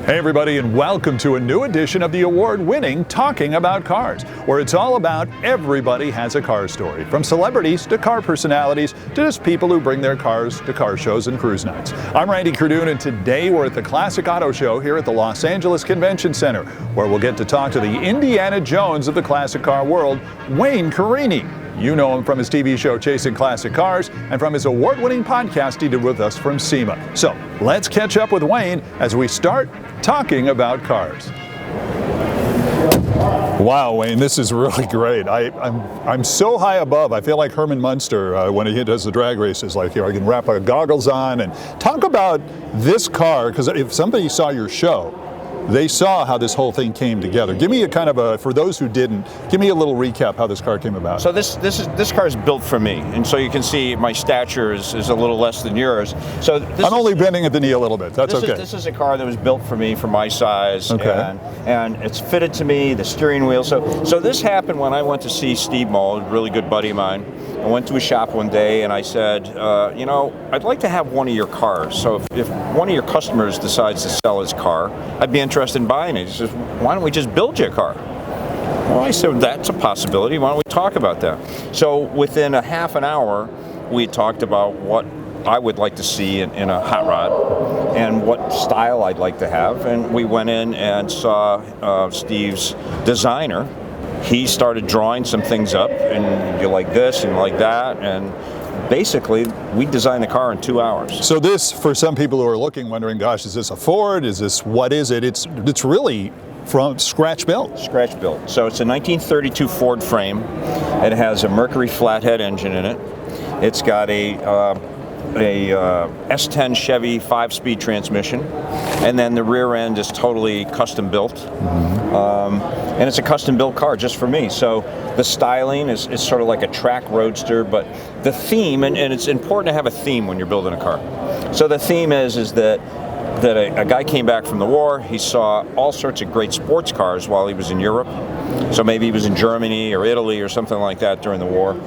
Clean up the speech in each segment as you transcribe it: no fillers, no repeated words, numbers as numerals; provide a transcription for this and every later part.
Hey everybody, and welcome to a new edition of the award-winning Talking About Cars, where it's all about everybody has a car story, from celebrities to car personalities to just people who bring their cars to car shows and cruise nights. I'm Randy Cardoon, and today we're at the Classic Auto Show here at the Los Angeles Convention Center, where we'll get to talk to the Indiana Jones of the classic car world, Wayne Carini. You know him from his TV show Chasing Classic Cars and from his award-winning podcast he did with us from SEMA. So let's catch up with Wayne as we start talking about cars. Wow, Wayne, this is really great. I'm so high above. I feel like Herman Munster when he does the drag races. Like here, I can wrap my goggles on and talk about this car, because if somebody saw your show, they saw how this whole thing came together. Give me a kind of a, for those who didn't, give me a little recap how this car came about. So this car is built for me, and so you can see my stature is a little less than yours. So I'm only bending at the knee a little bit. That's okay. This is a car that was built for me, for my size, okay. and it's fitted to me. The steering wheel. So this happened when I went to see Steve Moll, a really good buddy of mine. I went to his shop one day and I said, you know, I'd like to have one of your cars. So if one of your customers decides to sell his car, I'd be interested in buying it. He says, why don't we just build you a car? Well, I said, that's a possibility. Why don't we talk about that? So within a half an hour, we talked about what I would like to see in a hot rod and what style I'd like to have. And we went in and saw Steve's designer. He started drawing some things up, and you like this and like that, and basically we designed the car in 2 hours. So this, for some people who are looking, wondering, gosh, is this a Ford? Is this, what is it? It's really from scratch built. Scratch built. So it's a 1932 Ford frame. It has a Mercury flathead engine in it. It's got a S10 Chevy 5-speed transmission, and then the rear end is totally custom built. And it's a custom built car just for me. So the styling is sort of like a track roadster, but the theme, and it's important to have a theme when you're building a car. So the theme is that a guy came back from the war. He saw all sorts of great sports cars while he was in Europe. So maybe he was in Germany or Italy or something like that during the war.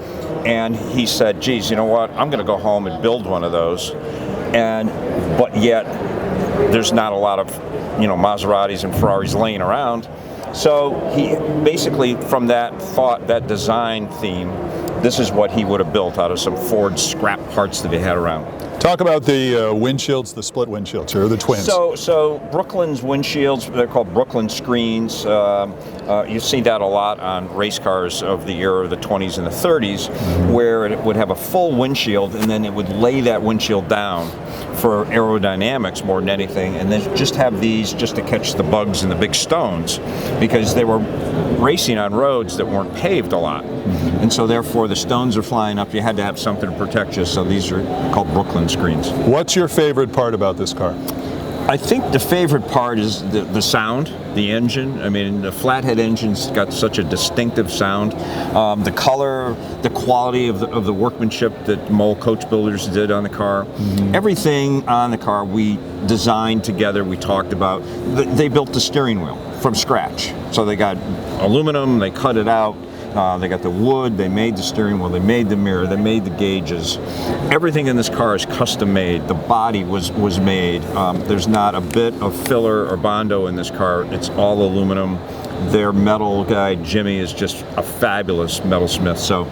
And he said, geez, you know what? I'm going to go home and build one of those. But yet there's not a lot of, Maseratis and Ferraris laying around. So he basically, from that thought, that design theme, this is what he would have built out of some Ford scrap parts that he had around. Talk about the windshields, the split windshields here, the twins. So Brooklyn's windshields, they're called Brooklyn screens. You see that a lot on race cars of the era of the 20s and the 30s, where it would have a full windshield and then it would lay that windshield down for aerodynamics more than anything, and then just have these just to catch the bugs and the big stones, because they were racing on roads that weren't paved a lot. And so therefore the stones are flying up. You had to have something to protect you, so these are called Brooklyn screens. What's your favorite part about this car? I think the favorite part is the sound, the engine. I mean, the flathead engine's got such a distinctive sound. The color, the quality of the workmanship that Moll Coach Builders did on the car. Everything on the car we designed together, we talked about. They built the steering wheel from scratch. So they got aluminum, they cut it out. They got the wood, they made the steering wheel, they made the mirror, they made the gauges. Everything in this car is custom made. The body was made. There's not a bit of filler or Bondo in this car. It's all aluminum. Their metal guy, Jimmy, is just a fabulous metalsmith. So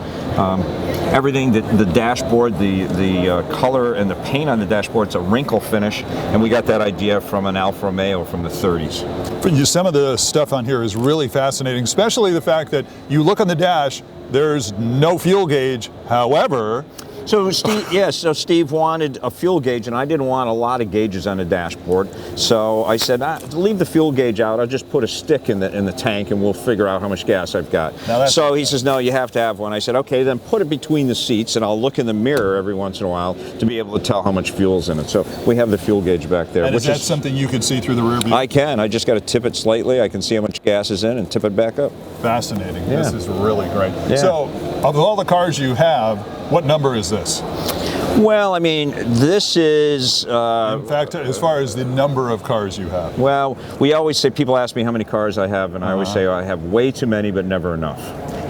everything, the dashboard, the color and the paint on the dashboard, it's a wrinkle finish, and we got that idea from an Alfa Romeo from the 30s. Some of the stuff on here is really fascinating, especially the fact that you look on the dash, there's no fuel gauge. However, So Steve wanted a fuel gauge, and I didn't want a lot of gauges on the dashboard. So I said, leave the fuel gauge out. I'll just put a stick in the tank, and we'll figure out how much gas I've got. So he says, no, you have to have one. I said, okay, then put it between the seats, and I'll look in the mirror every once in a while to be able to tell how much fuel's in it. So we have the fuel gauge back there. And is that something you can see through the rear view? I can. I just got to tip it slightly. I can see how much gas is in and tip it back up. Fascinating. Yeah. This is really great. Yeah. So, of all the cars you have, what number is this? Well, I mean, this is... in fact, as far as the number of cars you have. Well, we always say, people ask me how many cars I have, and I always say, I have way too many, but never enough.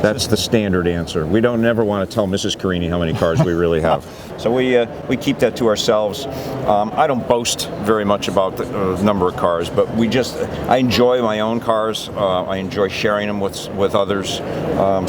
That's the standard answer. We don't never want to tell Mrs. Carini how many cars we really have. So we keep that to ourselves. I don't boast very much about the number of cars, but I enjoy my own cars. I enjoy sharing them with others.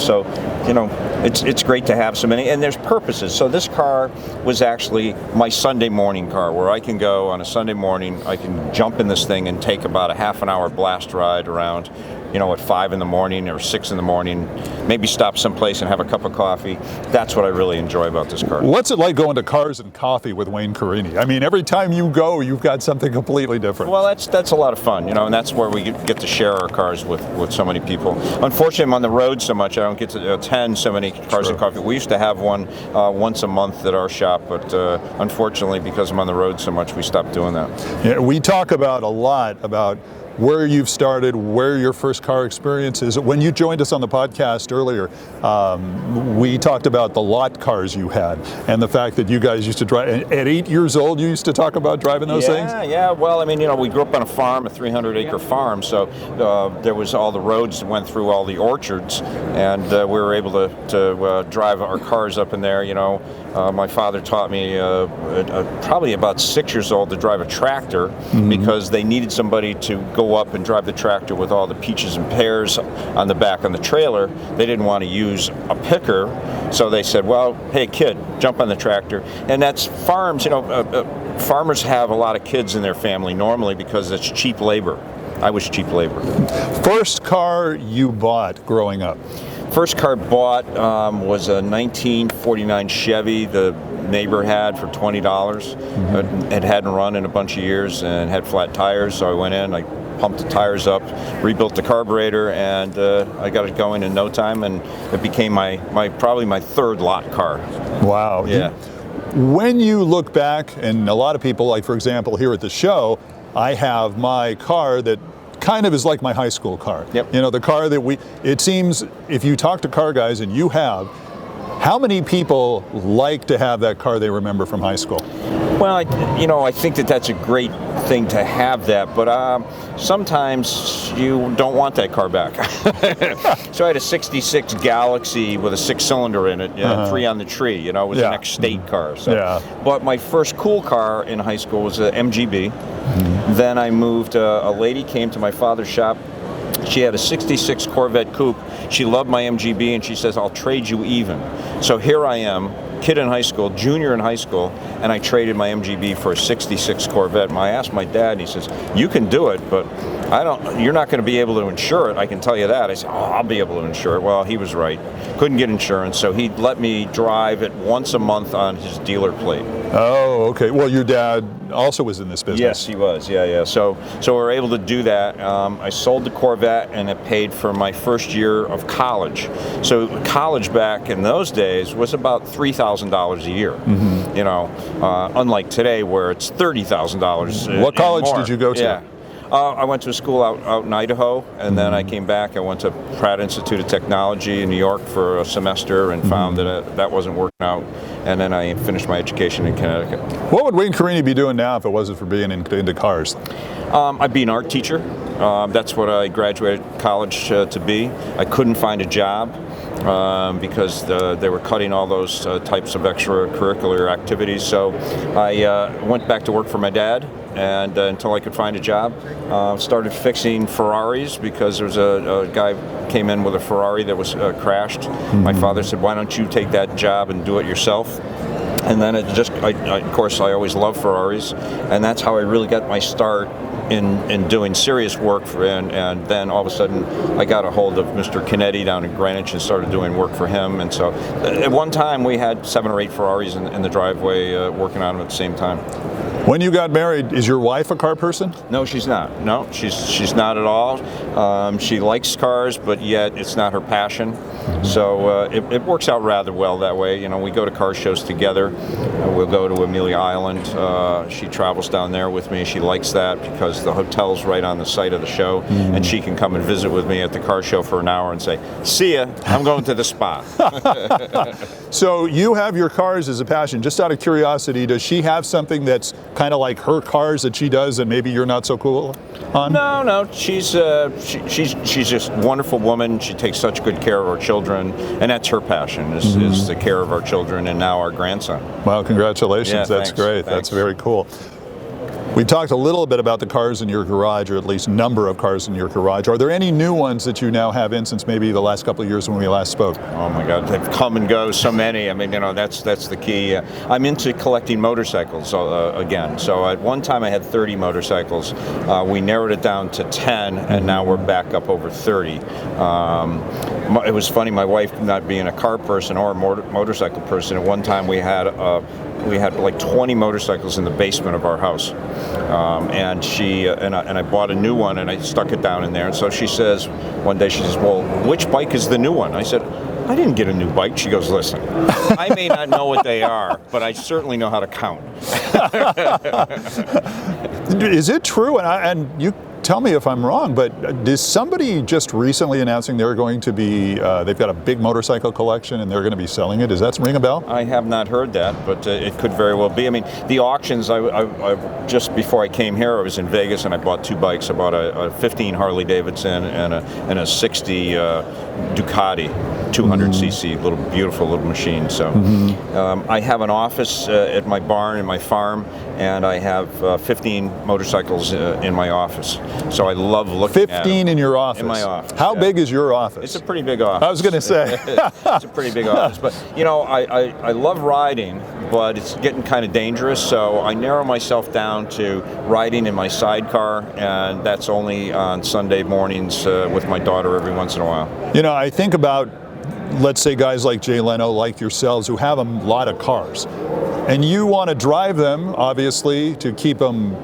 So, you know, it's great to have so many, and there's purposes. So this car was actually my Sunday morning car, where I can go on a Sunday morning, I can jump in this thing and take about a half an hour blast ride around, you know, at 5 in the morning or 6 in the morning, maybe stop someplace and have a cup of coffee. That's what I really enjoy about this car. What's it like going to Cars and Coffee with Wayne Carini? I mean, every time you go, you've got something completely different. Well, that's a lot of fun, you know, and that's where we get to share our cars with so many people. Unfortunately, I'm on the road so much, I don't get to attend so many Cars and Coffee. We used to have one once a month at our shop, but unfortunately, because I'm on the road so much, we stopped doing that. Yeah, we talk about a lot about where you've started, where your first car experience is. When you joined us on the podcast earlier, we talked about the lot cars you had and the fact that you guys used to drive. At 8 years old, you used to talk about driving those things? Yeah. Well, I mean, you know, we grew up on a farm, a 300-acre farm, so there was all the roads that went through all the orchards, and we were able to drive our cars up in there, you know. My father taught me probably about 6 years old to drive a tractor because they needed somebody to go up and drive the tractor with all the peaches and pears on the back on the trailer. They didn't want to use a picker, so they said, well, hey kid, jump on the tractor. And that's farms, you know, farmers have a lot of kids in their family normally because it's cheap labor. I was cheap labor. First car you bought growing up? First car bought was a 1949 Chevy the neighbor had for $20. It hadn't run in a bunch of years and had flat tires, so I went in, I pumped the tires up, rebuilt the carburetor, and I got it going in no time, and it became probably my third lot car. Wow. Yeah. When you look back, and a lot of people, like for example here at the show, I have my car that kind of is like my high school car. Yep. You know, the car that it seems if you talk to car guys, and you have, how many people like to have that car they remember from high school? Well, I think that's a great thing to have that, but sometimes you don't want that car back. So I had a 66 Galaxy with a 6-cylinder in it, 3 on the tree, you know, it was an next state car. So. But my first cool car in high school was an MGB. Then I moved, a lady came to my father's shop. She had a 66 Corvette Coupe. She loved my MGB, and she says, I'll trade you even. So here I am, kid in high school, junior in high school, and I traded my MGB for a 66 Corvette. And I asked my dad, and he says, you can do it, but you're not going to be able to insure it, I can tell you that. I said, I'll be able to insure it. Well, he was right. Couldn't get insurance, so he let me drive it once a month on his dealer plate. Oh, okay. Well, your dad also was in this business. Yes, he was. Yeah. So we were able to do that. I sold the Corvette, and it paid for my first year of college. So college back in those days was about $3,000 a year. You know, unlike today where it's $30,000. What college did you go to? Yeah. I went to a school out in Idaho, and then I came back. I went to Pratt Institute of Technology in New York for a semester and found that that wasn't working out. And then I finished my education in Connecticut. What would Wayne Carini be doing now if it wasn't for being into cars? I'd be an art teacher. That's what I graduated college to be. I couldn't find a job because they were cutting all those types of extracurricular activities. So I went back to work for my dad, and until I could find a job, started fixing Ferraris because there was a guy came in with a Ferrari that was crashed. My father said, why don't you take that job and do it yourself? And then of course, I always loved Ferraris, and that's how I really got my start in doing serious work and then all of a sudden I got a hold of Mr. Canetti down in Greenwich and started doing work for him. And so at one time we had 7 or 8 Ferraris in the driveway working on them at the same time. When you got married, is your wife a car person? No, she's not. No, she's not at all. She likes cars, but yet it's not her passion. So it works out rather well that way. You know, we go to car shows together. We'll go to Amelia Island. She travels down there with me. She likes that because the hotel's right on the site of the show, and she can come and visit with me at the car show for an hour and say, see ya, I'm going to the spa. So you have your cars as a passion. Just out of curiosity, does she have something that's kind of like her cars that she does and maybe you're not so cool on? No. She's just a wonderful woman. She takes such good care of our children, and that's her passion is the care of our children and now our grandson. Well, congratulations. Yeah, that's thanks. great. Thanks. That's very cool. We talked a little bit about the cars in your garage, or at least number of cars in your garage. Are there any new ones that you now have in since maybe the last couple of years when we last spoke? Oh my God, they've come and go, so many. I mean, that's the key. I'm into collecting motorcycles again. So at one time I had 30 motorcycles. We narrowed it down to 10, and now we're back up over 30. It was funny, my wife not being a car person or a motorcycle person, at one time we had like 20 motorcycles in the basement of our house, and I bought a new one and I stuck it down in there. And so she says one day, she says, "Well, which bike is the new one?" I said, "I didn't get a new bike." She goes, "Listen, I may not know what they are, but I certainly know how to count." Is it true? And you tell me if I'm wrong, but is somebody just recently announcing they're going to be, they've got a big motorcycle collection and they're going to be selling it? Does that ring a bell? I have not heard that, but it could very well be. I mean, the auctions, I just before I came here, I was in Vegas and I bought two bikes. I bought a 15 Harley Davidson and a 60 Ducati 200cc, beautiful little machine. So I have an office at my barn in my farm, and I have 15 motorcycles in my office. So I love looking at 15 in your office? In my office. How big is your office? It's a pretty big office. I was going to say. It's a pretty big office. But, I love riding, but it's getting kind of dangerous. So I narrow myself down to riding in my sidecar, and that's only on Sunday mornings with my daughter every once in a while. I think about, let's say, guys like Jay Leno, like yourselves, who have a lot of cars. And you want to drive them, obviously, to keep them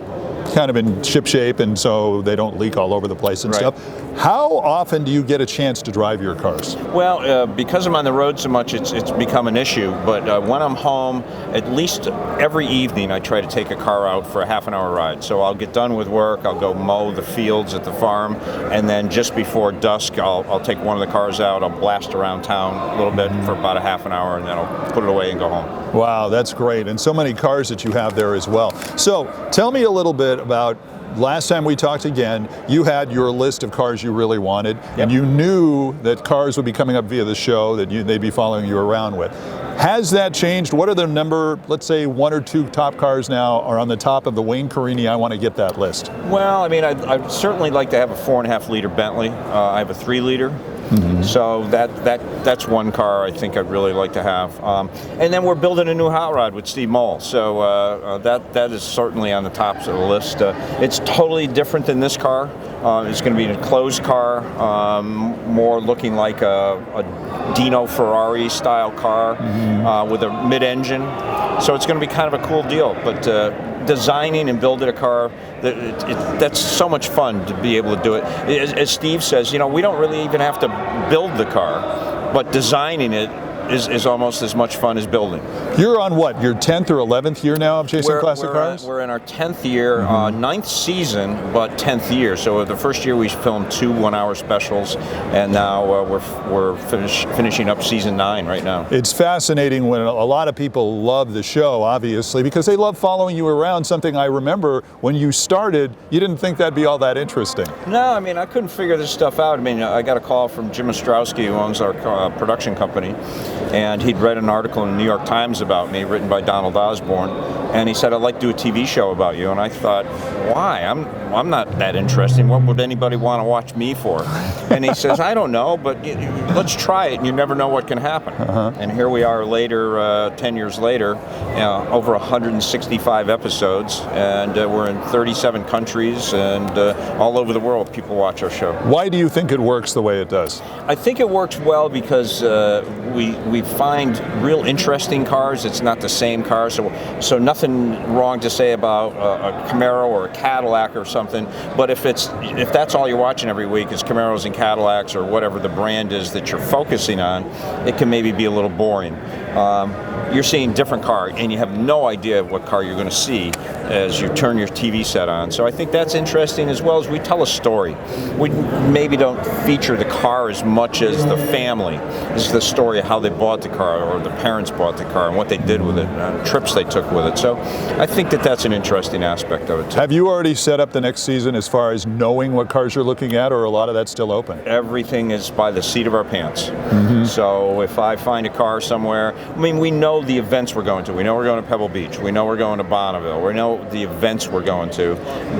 kind of in ship shape and so they don't leak all over the place and Right. stuff. How often do you get a chance to drive your cars? Well, because I'm on the road so much, it's become an issue. But when I'm home, at least every evening, I try to take a car out for a half-an-hour ride. So I'll get done with work, I'll go mow the fields at the farm, and then just before dusk, I'll take one of the cars out, I'll blast around town a little bit for about a half an hour, and then I'll put it away and go home. Wow, that's great. And so many cars that you have there as well. So tell me a little bit about, last time we talked again, you had your list of cars you really wanted, and you knew that cars would be coming up via the show that they'd be following you around with. Has that changed? What are the number, let's say, one or two top cars now are on the top of the Wayne Carini, I want to get that list? Well, I mean, I'd certainly like to have a 4.5-liter Bentley. I have a 3-liter. So that's one car I think I'd really like to have. And then we're building a new hot rod with Steve Moll. So that is certainly on the top of the list. It's totally different than this car. It's going to be a closed car, more looking like a Dino Ferrari style car with a mid-engine. So it's going to be kind of a cool deal. But designing and building a car, that's so much fun to be able to do it. As Steve says, we don't really even have to build the car, but designing it is almost as much fun as building. You're on what, your 10th or 11th year now of chasing classic cars? We're in our 10th year, 9th season, but 10th year. So the first year we filmed 2 one-hour specials, and now we're finishing up season 9 right now. It's fascinating when a lot of people love the show, obviously, because they love following you around. Something I remember when you started, you didn't think that'd be all that interesting. No, I mean, I couldn't figure this stuff out. I mean, I got a call from Jim Ostrowski, who owns our production company, and he'd read an article in the New York Times about me, written by Donald Osborne, and he said, "I'd like to do a TV show about you." And I thought, why? I'm not that interesting. What would anybody want to watch me for? And he says, "I don't know, but let's try it, and you never know what can happen." And here we are later, 10 years later, over 165 episodes, and we're in 37 countries, and all over the world people watch our show. Why do you think it works the way it does? I think it works well because we find real interesting cars. It's not the same car, so nothing wrong to say about a Camaro or a Cadillac or something. But if that's all you're watching every week is Camaros and Cadillacs or whatever the brand is that you're focusing on, it can maybe be a little boring. You're seeing different car, and you have no idea what car you're going to see as you turn your TV set on. So I think that's interesting, as well as we tell a story. We maybe don't feature the car as much as the family. This is the story of how they bought the car, or the parents bought the car, and what they did with it, and trips they took with it. So I think that that's an interesting aspect of it too. Have you already set up the next season as far as knowing what cars you're looking at, or a lot of that's still open? Everything is by the seat of our pants. So if I find a car somewhere, I mean, we know the events we're going to. We know we're going to Pebble Beach. We know we're going to Bonneville. We know the events we're going to.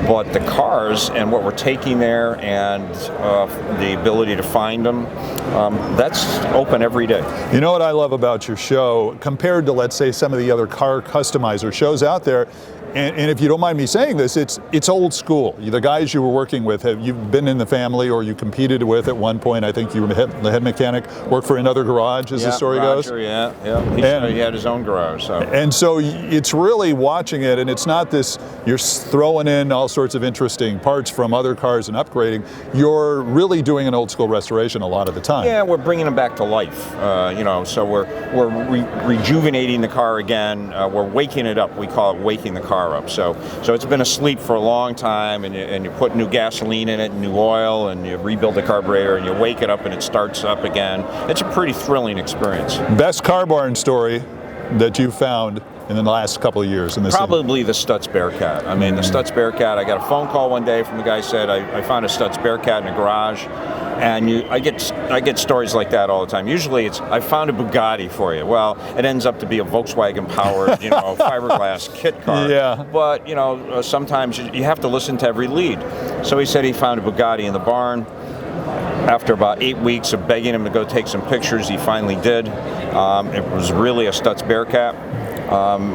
But the cars and what we're taking there, and the ability to find them, that's open every day. You know what I love about your show, compared to, let's say, some of the other car customizer shows out there, and if you don't mind me saying this, it's old school. The guys you were working with, you've been in the family, or you competed with at one point. I think you were the head mechanic, worked for another garage, as the story goes. Yeah. He had his own garage. So. And so it's really watching it, and it's not this, you're throwing in all sorts of interesting parts from other cars and upgrading. You're really doing an old school restoration a lot of the time. Yeah, we're bringing them back to life. So we're rejuvenating the car again. We're waking it up. We call it waking the car up. So it's been asleep for a long time, and you put new gasoline in it, and new oil, and you rebuild the carburetor, and you wake it up, and it starts up again. It's a pretty thrilling experience. Best car barn story that you found in the last couple of years in this? Probably the Stutz Bearcat. I mean, the Stutz Bearcat, I got a phone call one day from the guy who said, I found a Stutz Bearcat in a garage. And I get stories like that all the time. Usually it's, I found a Bugatti for you. Well, it ends up to be a Volkswagen-powered, fiberglass kit car. Yeah. But, sometimes you have to listen to every lead. So he said he found a Bugatti in the barn. After about 8 weeks of begging him to go take some pictures, he finally did. It was really a Stutz Bearcat.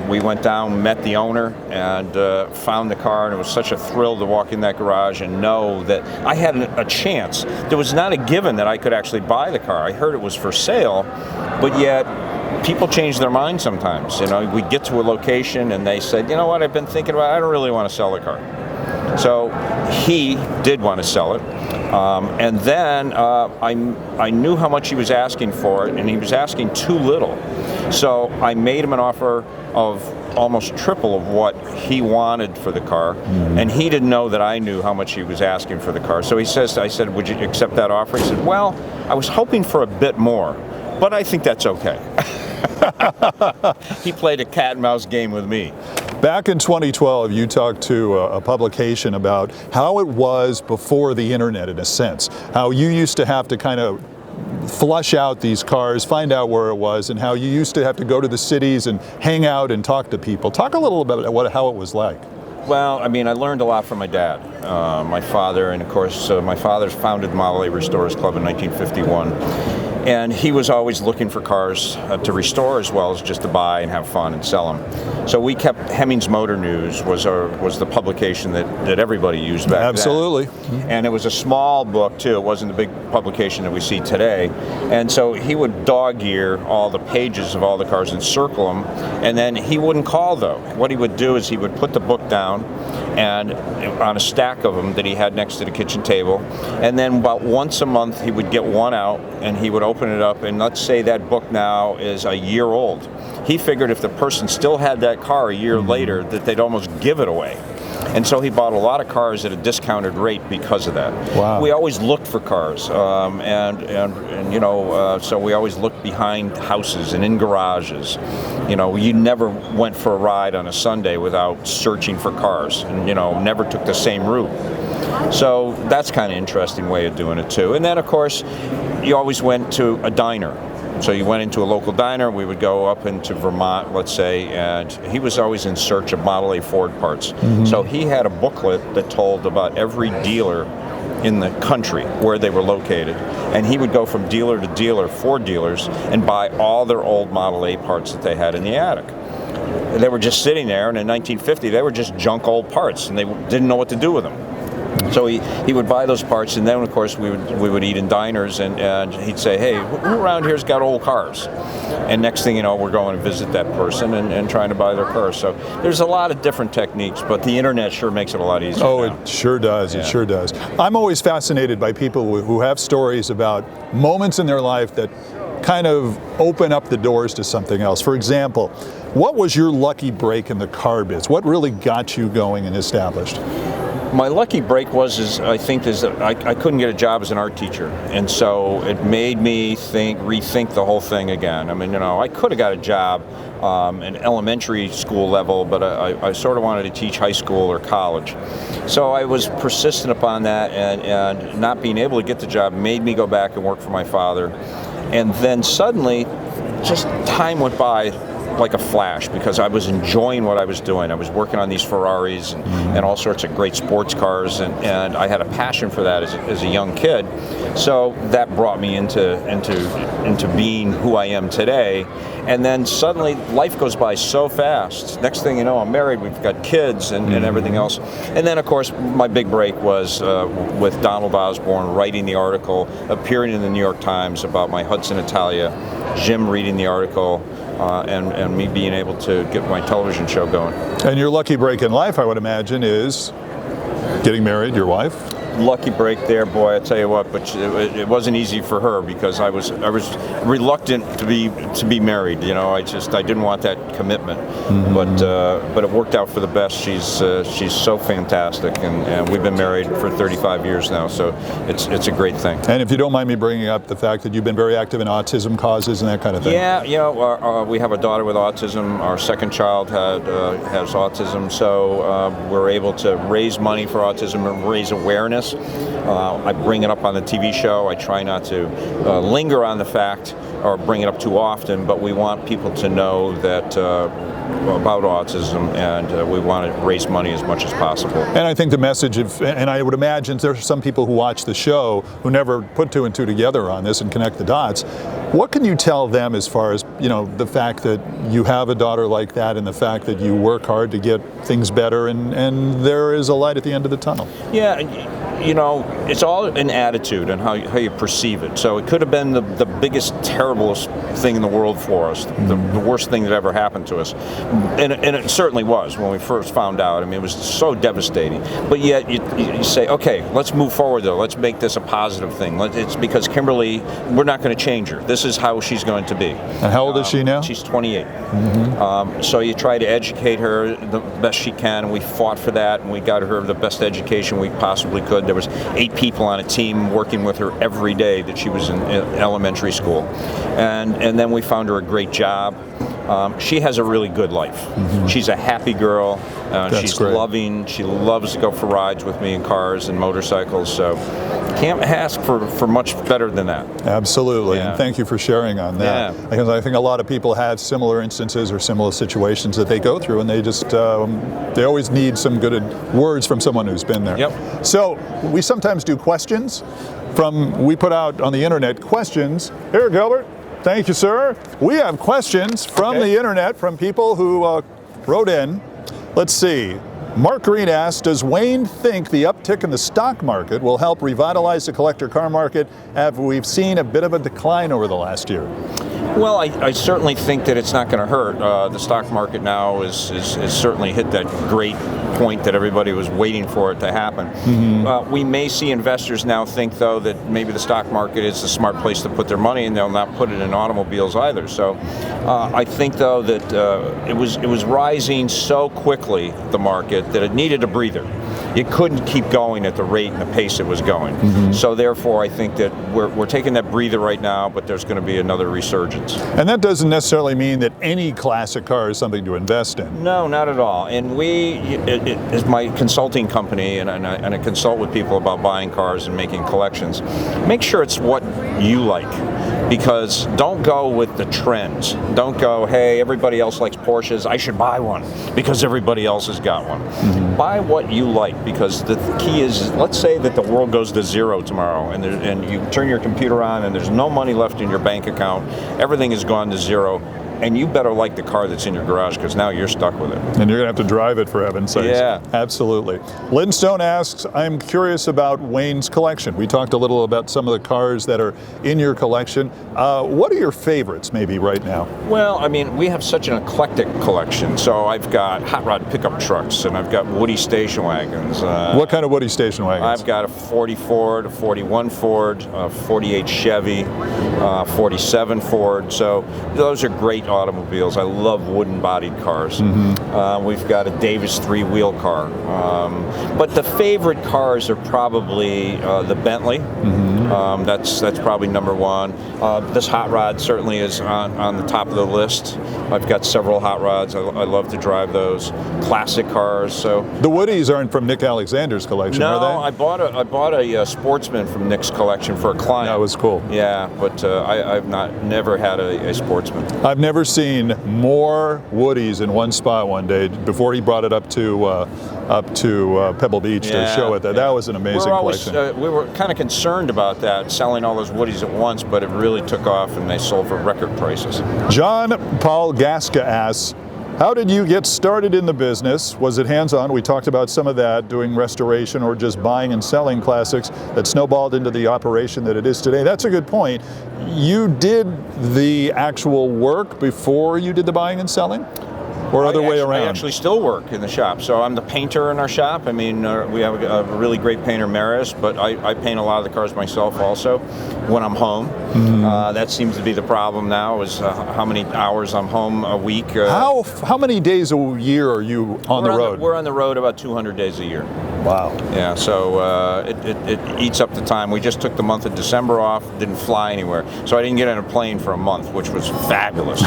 We went down, met the owner, and found the car, and it was such a thrill to walk in that garage and know that I had a chance. There was not a given that I could actually buy the car. I heard it was for sale, but yet people change their mind sometimes. We get to a location and they said, you know what, I've been thinking about it. I don't really want to sell the car. So he did want to sell it. And then I knew how much he was asking for it, and he was asking too little. So I made him an offer of almost triple of what he wanted for the car, and he didn't know that I knew how much he was asking for the car. So I said, would you accept that offer? He said, well, I was hoping for a bit more, but I think that's okay. He played a cat and mouse game with me. Back in 2012, you talked to a publication about how it was before the internet, in a sense. How you used to have to kind of flush out these cars, find out where it was, and how you used to have to go to the cities and hang out and talk to people. Talk a little bit about how it was like. Well, I mean, I learned a lot from my dad, my father, and of course, my father founded the Model A Restorers Club in 1951. And he was always looking for cars to restore as well as just to buy and have fun and sell them. So we kept, Hemmings Motor News was the publication that everybody used back then. Absolutely. And it was a small book too. It wasn't the big publication that we see today. And so he would dog ear all the pages of all the cars and circle them. And then he wouldn't call though. What he would do is he would put the book down and on a stack of them that he had next to the kitchen table. And then about once a month he would get one out and he would open it up, and let's say that book now is a year old. He figured if the person still had that car a year later that they'd almost give it away. And so he bought a lot of cars at a discounted rate because of that. Wow. We always looked for cars, so we always looked behind houses and in garages. You never went for a ride on a Sunday without searching for cars, and never took the same route. So that's kind of an interesting way of doing it too. And then of course, you always went to a diner. So you went into a local diner, we would go up into Vermont, let's say, and he was always in search of Model A Ford parts. So he had a booklet that told about every dealer in the country where they were located. And he would go from dealer to dealer, Ford dealers, and buy all their old Model A parts that they had in the attic. They were just sitting there, and in 1950, they were just junk old parts, and they didn't know what to do with them. So he would buy those parts, and then of course we would eat in diners, and he'd say, hey, who around here's got old cars? And next thing you know, we're going to visit that person and trying to buy their cars. So there's a lot of different techniques, but the internet sure makes it a lot easier. Oh, now. It sure does. Yeah. It sure does. I'm always fascinated by people who have stories about moments in their life that kind of open up the doors to something else. For example, what was your lucky break in the car biz? What really got you going and established? My lucky break was I couldn't get a job as an art teacher, and so it made me rethink the whole thing again. I mean, I could have got a job at elementary school level, but I sort of wanted to teach high school or college. So I was persistent upon that, and not being able to get the job made me go back and work for my father. And then suddenly, just time went by like a flash, because I was enjoying what I was doing. I was working on these Ferraris and all sorts of great sports cars, and I had a passion for that as a young kid. So that brought me into being who I am today. And then suddenly life goes by so fast. Next thing you know, I'm married, we've got kids and everything else. And then of course my big break was with Donald Osborne writing the article, appearing in the New York Times about my Hudson Italia, Jim reading the article, and me being able to get my television show going. And your lucky break in life, I would imagine, is getting married, your wife? Lucky break there, boy, I tell you what, but it wasn't easy for her, because I was reluctant to be married. I didn't want that commitment, but it worked out for the best. She's so fantastic, and we've been married for 35 years now, so it's a great thing. And if you don't mind me bringing up the fact that you've been very active in autism causes and that kind of thing. Yeah, we have a daughter with autism. Our second child has autism, so we're able to raise money for autism and raise awareness. I bring it up on the TV show. I try not to linger on the fact or bring it up too often, but we want people to know that about autism, and we want to raise money as much as possible. And I think the message and I would imagine there are some people who watch the show who never put two and two together on this and connect the dots. What can you tell them as far as, the fact that you have a daughter like that, and the fact that you work hard to get things better, and there is a light at the end of the tunnel? Yeah. It's all an attitude and how you perceive it. So it could have been the biggest, terriblest thing in the world for us, the worst thing that ever happened to us. And it certainly was when we first found out. I mean, it was so devastating. But yet you say, okay, let's move forward though. Let's make this a positive thing. It's because Kimberly, we're not going to change her. This is how she's going to be. And how old is she now? She's 28. So you try to educate her the best she can, and we fought for that, and we got her the best education we possibly could. There was 8 people on a team working with her every day that she was in elementary school, and then we found her a great job. She has a really good life. She's a happy girl. She's great. Loving. She loves to go for rides with me in cars and motorcycles. So can't ask for much better than that. Absolutely, Yeah. and thank you for sharing on that. Yeah. Because I think a lot of people have similar instances or similar situations that they go through, and they just they always need some good words from someone who's been there. Yep. So we sometimes do questions we put out on the internet questions. Here, Gilbert. Thank you, sir. We have questions from the internet from people who wrote in. Let's see. Mark Green asked, does Wayne think the uptick in the stock market will help revitalize the collector car market, as we've seen a bit of a decline over the last year? Well, I certainly think that it's not going to hurt. The stock market now is certainly hit that great point that everybody was waiting for it to happen. We may see investors now think, though, that maybe the stock market is the smart place to put their money, and they'll not put it in automobiles either. So I think, though, that it was rising so quickly, the market, that it needed a breather. It couldn't keep going at the rate and the pace it was going. So therefore, I think that we're taking that breather right now, but there's going to be another resurgence. And that doesn't necessarily mean that any classic car is something to invest in. No, not at all. And it is my consulting company, and I consult with people about buying cars and making collections. Make sure it's what you like. Because don't go with the trends. Don't go, hey, everybody else likes Porsches, I should buy one because everybody else has got one. Buy what you like, because the key is, let's say that the world goes to zero tomorrow, and you turn your computer on and there's no money left in your bank account, everything has gone to zero. and you better like the car that's in your garage, because now you're stuck with it. And you're going to have to drive it, for heaven's sakes. Yeah. Absolutely. Lindstone asks, I'm curious about Wayne's collection. We talked a little about some of the cars that are in your collection. What are your favorites maybe right now? Well, I mean, we have such an eclectic collection. So I've got hot rod pickup trucks, and I've got Woody station wagons. What kind of Woody station wagons? I've got a 40 Ford, a 41 Ford, a 48 Chevy, 47 Ford. So those are great automobiles. I love wooden-bodied cars. We've got a Davis three-wheel car. But the favorite cars are probably the Bentley. That's probably number one. This hot rod certainly is on the top of the list. I've got several hot rods. I love to drive those. Classic cars. So the Woodies aren't from Nick Alexander's collection, no, are they? I bought a Sportsman from Nick's collection for a client. That was cool. Yeah, but I've never had a Sportsman. I've never seen more Woodies in one spot one day before he brought it up to Pebble Beach to show it. That was an amazing collection. We were kind of concerned about that, selling all those Woodies at once, but it really took off and they sold for record prices. John Paul Gasca asks, how did you get started in the business? Was it hands-on? We talked about some of that, doing restoration or just buying and selling classics that snowballed into the operation that it is today. That's a good point. You did the actual work before you did the buying and selling? Or other way around? I actually still work in the shop. So I'm the painter in our shop. I mean, we have a really great painter, Maris, but I paint a lot of the cars myself also when I'm home. That seems to be the problem now, is how many hours I'm home a week. How many days a year are you on the road? We're on the road about 200 days a year. Wow. Yeah, so it eats up the time. We just took the month of December off, didn't fly anywhere. So I didn't get on a plane for a month, which was fabulous.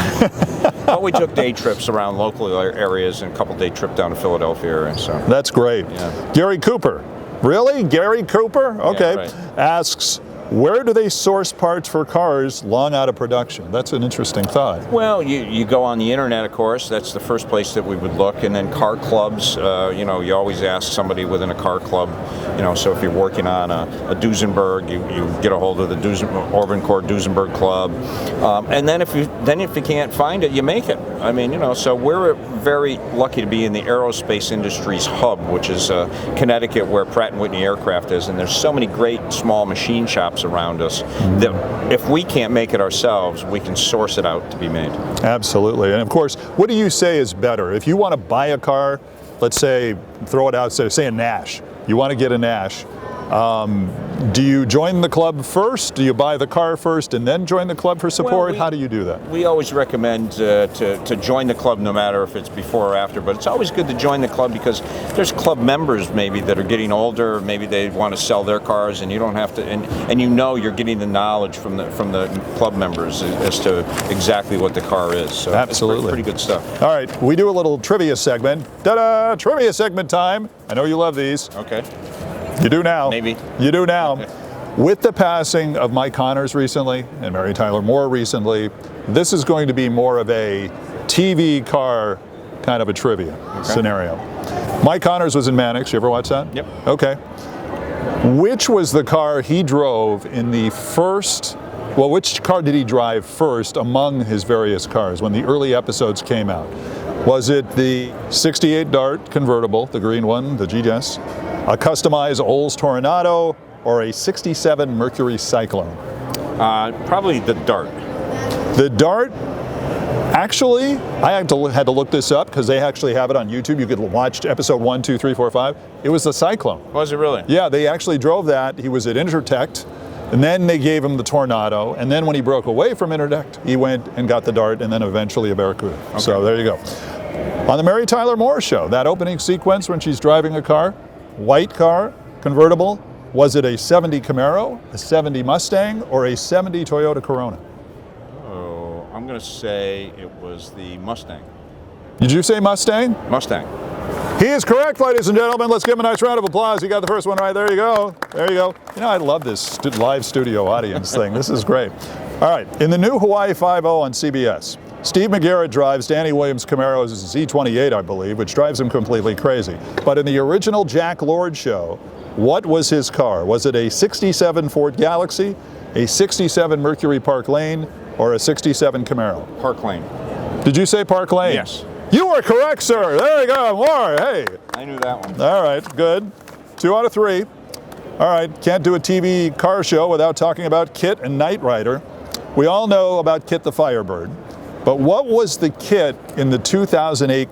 But we took day trips around local areas and a couple day trip down to Philadelphia area. So that's great. Yeah. Gary Cooper. Really? Gary Cooper? Okay. Yeah, right. Asks, where do they source parts for cars long out of production? That's an interesting thought. Well, you go on the internet, of course. That's the first place that we would look. And then car clubs, you always ask somebody within a car club. So if you're working on a Duesenberg, you get a hold of the Orbancourt Duesenberg Club. And then if you can't find it, you make it. I mean, so we're very lucky to be in the aerospace industry's hub, which is Connecticut, where Pratt & Whitney Aircraft is. And there's so many great small machine shops around us that if we can't make it ourselves, we can source it out to be made. Absolutely. And of course, what do you say is better? If you want to buy a car, let's say, throw it out, say a Nash, you want to get a Nash, do you join the club first? Do you buy the car first and then join the club for support? Well, how do you do that? We always recommend to join the club, no matter if it's before or after, but it's always good to join the club because there's club members maybe that are getting older, maybe they want to sell their cars, and you don't have to, and you're getting the knowledge from the club members as to exactly what the car is. So absolutely. It's pretty good stuff. All right, we do a little trivia segment. Ta-da! Trivia segment time. I know you love these. Okay. You do now. Maybe. You do now. Okay. With the passing of Mike Connors recently and Mary Tyler Moore recently, this is going to be more of a TV car kind of a trivia scenario. Mike Connors was in Mannix. You ever watch that? Yep. Okay. Which was the car he drove in the first, well, which car did he drive first among his various cars when the early episodes came out? Was it the 68 Dart convertible, the green one, the GS, a customized Olds Toronado, or a 67 Mercury Cyclone? Probably the Dart. The Dart, actually, I had to look this up because they actually have it on YouTube. You could watch episode 1, 2, 3, 4, 5. It was the Cyclone. Was it really? Yeah, they actually drove that. He was at Intertect, and then they gave him the Tornado, and then when he broke away from Intertect, he went and got the Dart, and then eventually a Barracuda. Okay. So there you go. On the Mary Tyler Moore Show, that opening sequence when she's driving a car, white car, convertible, was it a 70 Camaro, a 70 Mustang, or a 70 Toyota Corona? Oh, I'm going to say it was the Mustang. Did you say Mustang? Mustang. He is correct, ladies and gentlemen. Let's give him a nice round of applause. He got the first one right. There you go. There you go. I love this live studio audience thing. This is great. All right. In the new Hawaii 5.0 on CBS, Steve McGarrett drives Danny Williams' Camaro's Z28, I believe, which drives him completely crazy. But in the original Jack Lord show, what was his car? Was it a 67 Ford Galaxy, a 67 Mercury Park Lane, or a 67 Camaro? Park Lane. Did you say Park Lane? Yes. You are correct, sir. There you go. More. Hey. I knew that one. All right, good. 2 out of 3. All right, can't do a TV car show without talking about KITT and Knight Rider. We all know about KITT the Firebird, but what was the KITT in the 2008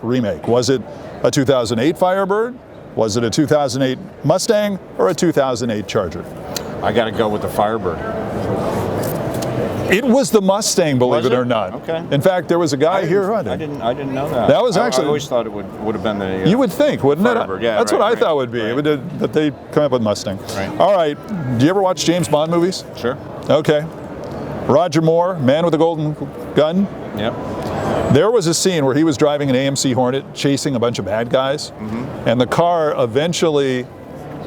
remake? Was it a 2008 Firebird? Was it a 2008 Mustang or a 2008 Charger? I got to go with the Firebird. It was the Mustang, believe it or not. Okay. In fact, there was a guy here. I didn't know that. That was actually. I always thought it would have been the. You would think, wouldn't Firebird. it? Yeah, that's right, what I right, thought it would be. right. It would, that they come up with Mustang. Right. All right. Do you ever watch James Bond movies? Sure. Okay. Roger Moore, Man with a Golden Gun. Yep. There was a scene where he was driving an AMC Hornet chasing a bunch of bad guys, and the car eventually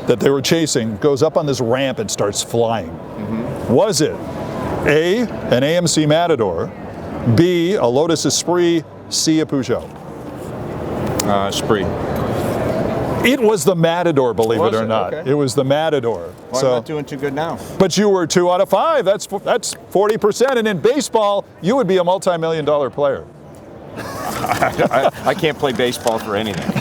that they were chasing goes up on this ramp and starts flying. Was it A, an AMC Matador, B, a Lotus Esprit, C, a Peugeot? Spree. It was the Matador, believe it Was or it? not. Okay. It was the Matador. Well, I'm not doing too good now. But you were 2 out of 5. That's 40%. And in baseball, you would be a multi-million-dollar player. I can't play baseball for anything.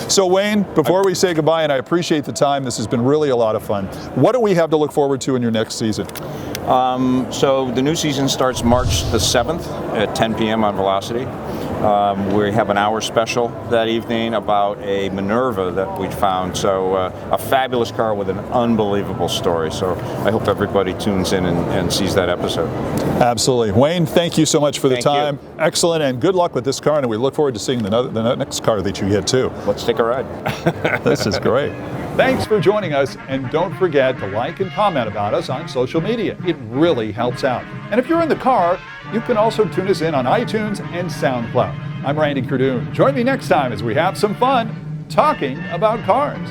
So Wayne, before we say goodbye, and I appreciate the time, this has been really a lot of fun. What do we have to look forward to in your next season? So the new season starts March the 7th at 10 p.m. on Velocity. We have an hour special that evening about a Minerva that we found. So a fabulous car with an unbelievable story. So I hope everybody tunes in and sees that episode. Absolutely. Wayne, thank you so much for the Thank you. time. Excellent, and good luck with this car, and we look forward to seeing the next car that you get too. Let's take a ride. This is great. Thanks for joining us, and don't forget to like and comment about us on social media. It really helps out. And if you're in the car, you can also tune us in on iTunes and SoundCloud. I'm Randy Cardoon. Join me next time as we have some fun talking about cars.